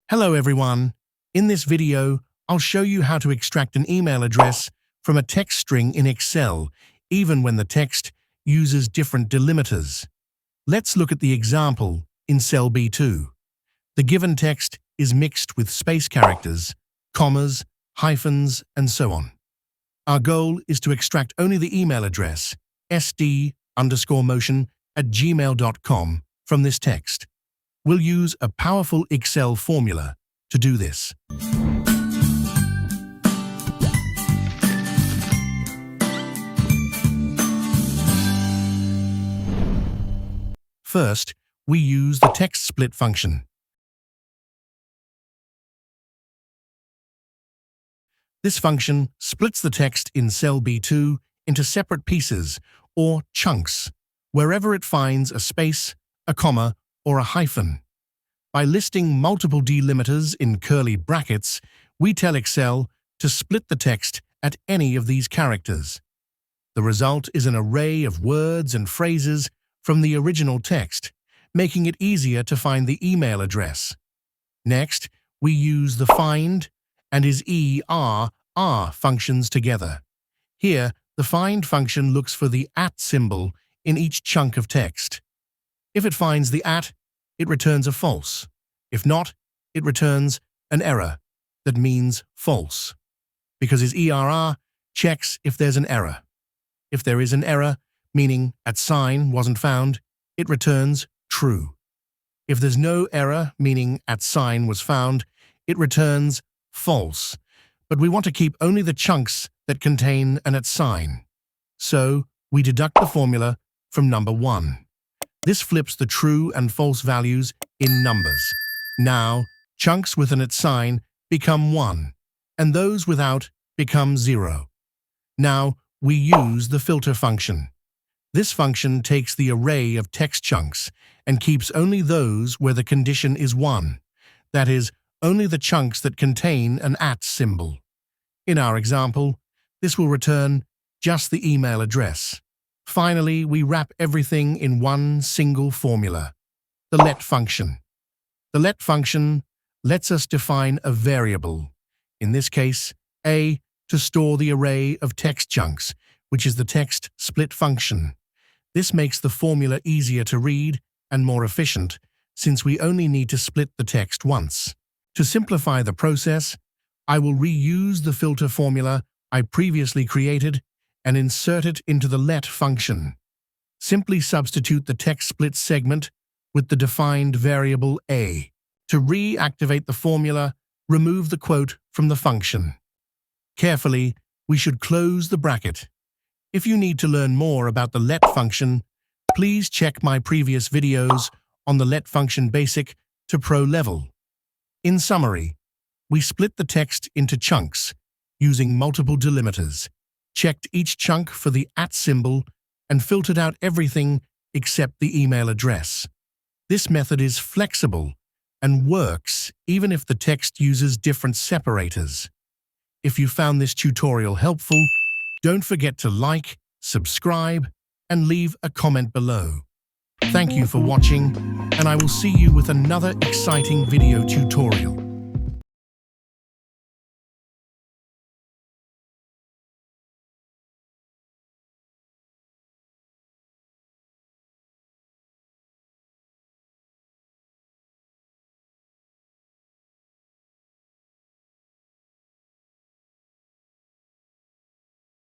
Hello everyone. In this video, I'll show you how to extract an email address from a text string in Excel, even when the text uses different delimiters. Let's look at the example in cell B2. The given text is mixed with space characters, commas, hyphens, and so on. Our goal is to extract only the email address sd_motion@gmail.com from this text. We'll use a powerful Excel formula to do this. First, we use the Textsplit function. This function splits the text in cell B2 into separate pieces, or chunks, wherever it finds a space, a comma, or a hyphen. By listing multiple delimiters in curly brackets, we tell Excel to split the text at any of these characters. The result is an array of words and phrases from the original text, making it easier to find the email address. Next, we use the find and is functions together. Here, the find function looks for the @ symbol in each chunk of text. If it finds the @ it returns a false. If not, it returns an error that means false, because his checks if there's an error. If there is an error, meaning @ wasn't found, it returns true. If there's no error, meaning @ was found, it returns false. But we want to keep only the chunks that contain an @. So we deduct the formula from number 1. This flips the true and false values in numbers. Now, chunks with an @ become 1, and those without become 0. Now, we use the filter function. This function takes the array of text chunks and keeps only those where the condition is 1, that is, only the chunks that contain an @ symbol. In our example, this will return just the email address. Finally, we wrap everything in one single formula, the let function. The let function lets us define a variable, in this case, a, to store the array of text chunks, which is the text split function. This makes the formula easier to read and more efficient, since we only need to split the text once. To simplify the process, I will reuse the filter formula I previously created and insert it into the let function. Simply substitute the text split segment with the defined variable a. To reactivate the formula, remove the quote from the function. Carefully, we should close the bracket. If you need to learn more about the let function, please check my previous videos on the let function basic to pro level. In summary, we split the text into chunks using multiple delimiters, checked each chunk for the @ symbol, and filtered out everything except the email address. This method is flexible and works even if the text uses different separators. If you found this tutorial helpful, don't forget to like, subscribe, and leave a comment below. Thank you for watching, and I will see you with another exciting video tutorial.